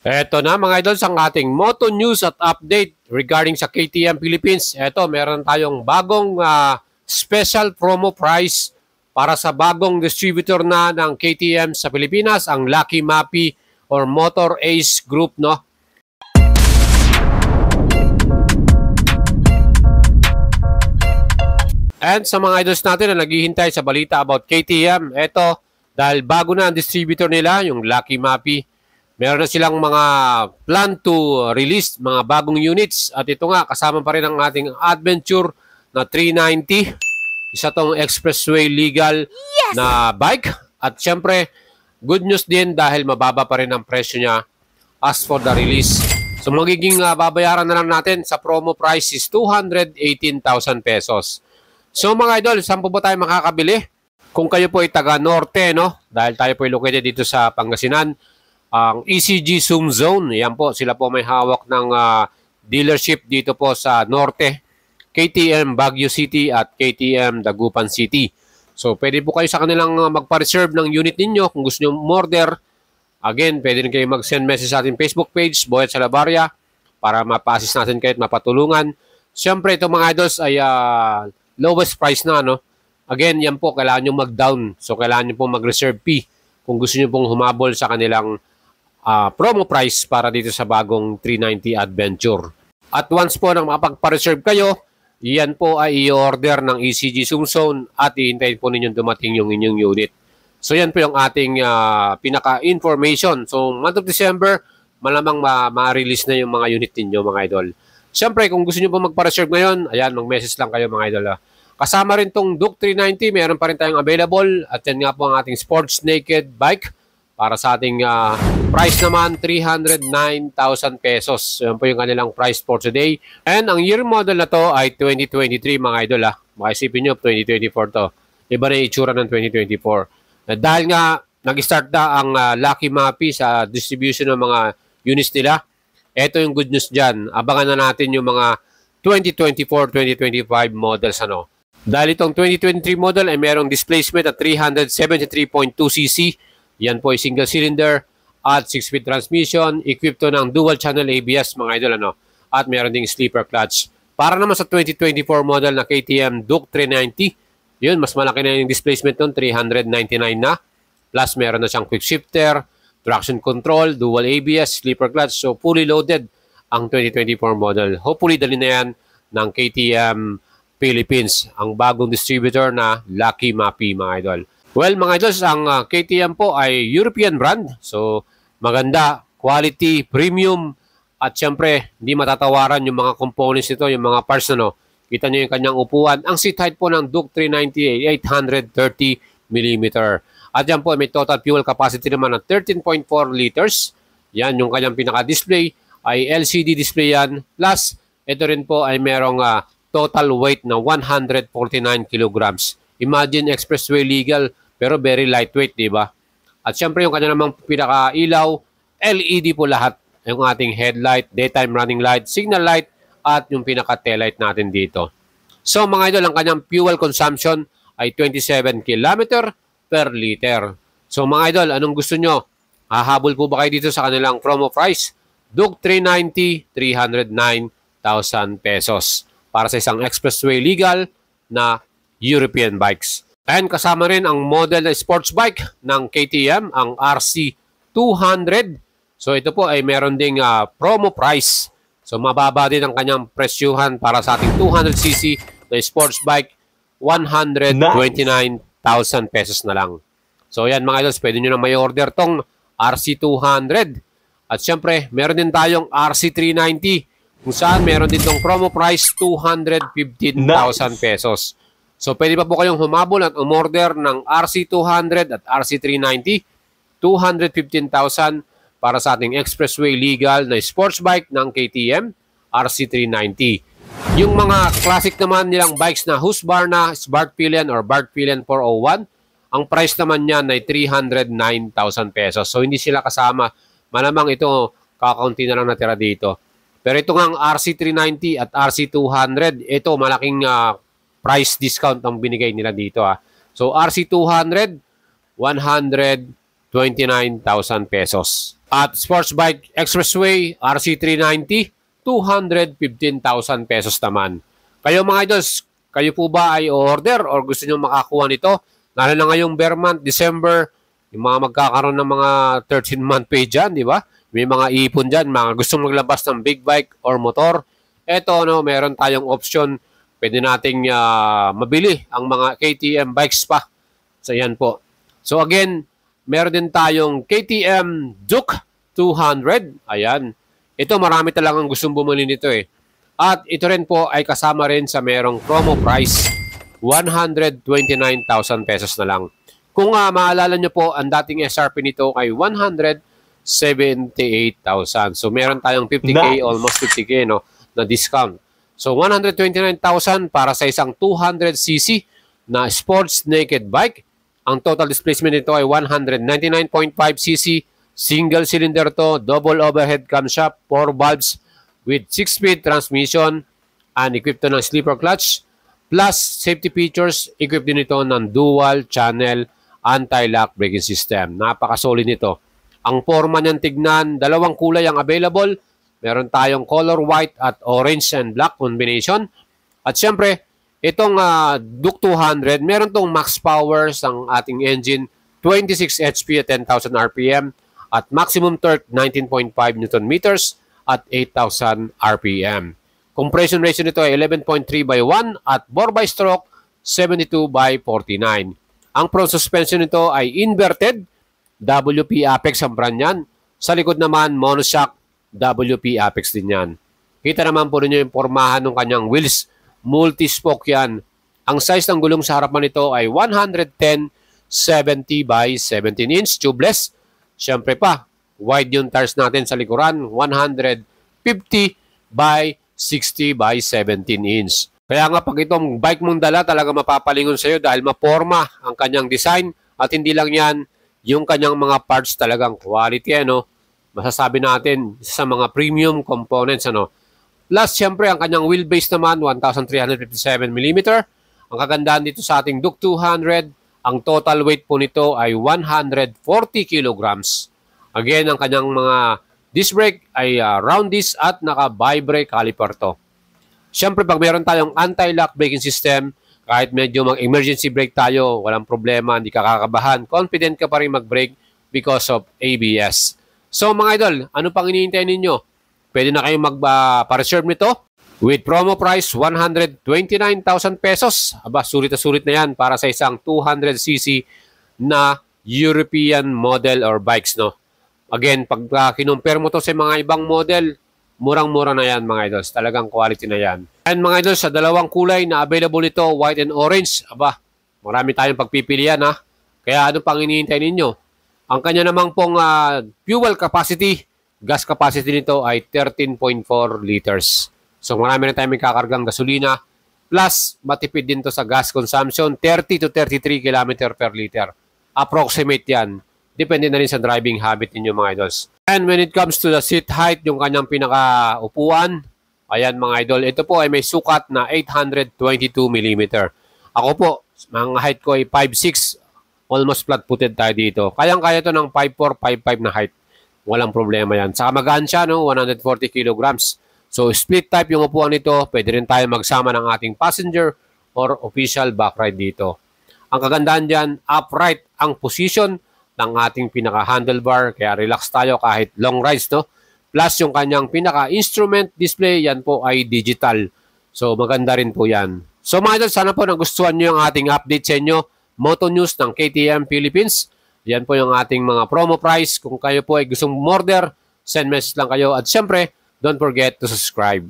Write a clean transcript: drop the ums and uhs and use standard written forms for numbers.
Eto na mga idol ang ating Moto News at update regarding sa KTM Philippines. Eto, meron tayong bagong special promo price para sa bagong distributor na ng KTM sa Pilipinas, ang Lucky Mappy or Motor Ace Group, no? And sa mga idols natin na naghihintay sa balita about KTM, eto, dahil bago na ang distributor nila, yung Lucky Mappy, meron na silang mga plan to release mga bagong units. At ito nga, kasama pa rin ang ating Adventure na 390. Isa tong expressway legal na bike. At syempre, good news din dahil mababa pa rin ang presyo niya as for the release. So magiging babayaran na lang natin sa promo price is 218,000 pesos. So mga idol, saan po ba tayo makakabili? Kung kayo po ay taga Norte, no? Dahil tayo po ay located dito sa Pangasinan, ang ECG Zoom Zone, yan po, sila po may hawak ng dealership dito po sa Norte, KTM Baguio City at KTM Dagupan City. So, pwede po kayo sa kanilang magpa-reserve ng unit ninyo kung gusto nyo order. Again, pwede rin kayo mag-send message sa ating Facebook page, Boyet Salabarria, para mapa-assist natin kayo at mapatulungan. Siyempre, itong mga idols ay lowest price na, no? Again, yan po, kailangan nyo mag-down. So, kailangan nyo po mag-reserve fee kung gusto nyo pong humabol sa kanilang promo price para dito sa bagong 390 Adventure. At once po nang makapagpa-reserve kayo, yan po ay i-order ng ECG Zoom Zone at ihintayin po ninyong dumating yung inyong unit. So yan po yung ating pinaka-information. So month of December, malamang ma-release na yung mga unit ninyo mga idol. Siyempre, kung gusto nyo po magpa-reserve ngayon, ayan, mag-message lang kayo mga idol. Kasama rin tong Duke 390, meron pa rin tayong available. At yan nga po ang ating Sports Naked Bike. Para sa ating price naman, 309,000 pesos. Yan po yung kanilang price for today. And ang year model na to ay 2023 mga idol. Makisipin nyo, 2024 to. Iba na yung itsura ng 2024. Dahil nga, nag-start na ang Lucky Mappy sa distribution ng mga units nila. Ito yung good news dyan. Abangan na natin yung mga 2024-2025 models. Dahil itong 2023 model ay merong displacement at 373.2cc. Yan po ay single cylinder at 6-speed transmission. Equipped to ng dual channel ABS mga idol. At meron ding sleeper clutch. Para naman sa 2024 model na KTM Duke 390, yun, mas malaki na yung displacement nun, 399 na. Plus meron na siyang quick shifter, traction control, dual ABS, sleeper clutch. So fully loaded ang 2024 model. Hopefully dali na yan ng KTM Philippines, ang bagong distributor na Lucky Mappy mga idol. Well, mga idols, ang KTM po ay European brand. So, maganda, quality, premium, at syempre, hindi matatawaran yung mga components nito, yung mga parts na, Kita nyo yung kanyang upuan. Ang seat height po ng Duke 390 ay 830mm. At yan po, may total fuel capacity naman ng 13.4 liters. Yan, yung kanyang pinaka-display ay LCD display yan. Plus, ito rin po ay merong total weight na 149 kilograms. Imagine expressway legal, pero very lightweight, di ba? At syempre yung kanya namang pinaka-ilaw, LED po lahat. Yung ating headlight, daytime running light, signal light, at yung pinaka-taillight natin dito. So mga idol, ang kanyang fuel consumption ay 27 km per liter. So mga idol, anong gusto nyo? Hahabol po ba kayo dito sa kanilang promo price? Duke 390, 309,000 pesos. Para sa isang expressway legal na European bikes. And kasama rin ang model na sports bike ng KTM, ang RC200. So ito po ay meron ding promo price. So mababa din ang kanyang presyuhan para sa ating 200cc na sports bike, 129,000 pesos na lang. So yan mga idols, pwede nyo na may order tong RC200. At syempre, meron din tayong RC390 kung saan meron din tong promo price, 215,000 pesos. So, pwede pa po kayong humabol at umorder ng RC200 at RC390. 215,000 para sa ating expressway legal na sports bike ng KTM, RC390. Yung mga classic naman nilang bikes na Husqvarna, Spark Pillion or Bart Pillion 401, ang price naman niyan ay 309,000 pesos. So, hindi sila kasama. Malamang ito, kakaunti na lang natira dito. Pero ito nga ang RC390 at RC200, ito malaking price discount ang binigay nila dito. So RC200, 109,000 229,000 pesos. At sports bike expressway RC390, 215,000 pesos naman. Kayo mga idols, kayo po ba ay order or gusto nyo makakuha nito? Lalo na ngayong bear month, December, yung mga magkakaroon ng mga 13-month pay dyan, di ba? May mga ipon dyan, mga gustong maglabas ng big bike or motor. Eto, meron tayong option. Pwede nating mabili ang mga KTM bikes pa. So, yan po. So, again, meron din tayong KTM Duke 200. Ayan. Ito, marami talagang gustong bumili nito eh. At ito rin po ay kasama rin sa merong promo price. 129,000 pesos na lang. Kung maalala nyo po, ang dating SRP nito ay 178,000. So, meron tayong 50K, almost 50K na discount. So, 129,000 para sa isang 200cc na sports naked bike. Ang total displacement nito ay 199.5cc. Single cylinder to, double overhead camshaft, 4 valves with 6-speed transmission and equipped to ng sleeper clutch. Plus, safety features, equipped din ito ng dual channel anti-lock braking system. Napaka-solid nito. Ang forma niyan tignan, dalawang kulay ang available. Meron tayong color white at orange and black combination. At syempre, itong Duke 200, meron tong max power ang ating engine, 26 HP at 10,000 RPM at maximum torque 19.5 Nm at 8,000 RPM. Compression ratio nito ay 11.3/1 at bore by stroke 72/49. Ang front suspension nito ay inverted, WP Apex ang brand yan. Sa likod naman, monoshock, WP Apex din yan. Kita naman po ninyo yung pormahan ng kanyang wheels. Multi-spoke yan. Ang size ng gulong sa harapan nito ay 110/70/17 inch tubeless. Siyempre pa, wide yung tires natin sa likuran, 150/60/17 inch. Kaya nga pag itong bike mong dala, talaga mapapalingon sa iyo dahil maporma ang kanyang design at hindi lang yan, yung kanyang mga parts talagang quality, masasabi natin sa mga premium components, Plus, siyempre, ang kanyang wheelbase naman, 1,357mm. Ang kagandahan dito sa ating Duke 200, ang total weight po nito ay 140 kilograms. Again, ang kanyang mga disc brake ay round disc at naka-bi-brake caliper to. Siyempre, pag meron tayong anti-lock braking system, kahit medyo mag-emergency brake tayo, walang problema, hindi ka kakabahan, confident ka pa rin mag-brake because of ABS. So, mga idol, ano pang iniintay ninyo? Pwede na kayong magpa-reserve nito with promo price 129,000 pesos. Aba, sulit na sulit na yan para sa isang 200cc na European model or bikes, Again, pag kinumpare mo to sa mga ibang model, murang-mura na yan, mga idols. Talagang quality na yan. And mga idols, sa dalawang kulay na available nito, white and orange, aba, marami tayong pagpipilian, Kaya ano pang iniintay ninyo? Ang kanya namang pong fuel capacity, gas capacity nito ay 13.4 liters. So marami na tayong may kakargang gasolina. Plus, matipid din to sa gas consumption, 30 to 33 km per liter. Approximate yan. Depende na rin sa driving habit ninyo, mga idols. And when it comes to the seat height, yung kanyang pinaka-upuan, ayan mga idol, ito po ay may sukat na 822mm. Ako po, mga height ko ay 5'6", almost flat-footed tayo dito. Kayang-kaya to ng 5'4", 5'5 na height. Walang problema yan. Saka magaan siya, 140 kilograms. So, split type yung upuan nito. Pwede rin tayo magsama ng ating passenger or official backride dito. Ang kagandahan dyan, upright ang position ng ating pinaka-handlebar. Kaya relax tayo kahit long rides, Plus, yung kanyang pinaka-instrument display, yan po ay digital. So, maganda rin po yan. So, mga idol, sana po nagustuhan nyo yung ating update sa inyo. Moto News ng KTM Philippines. Yan po yung ating mga promo price. Kung kayo po ay gustong order, send message lang kayo. At syempre, don't forget to subscribe.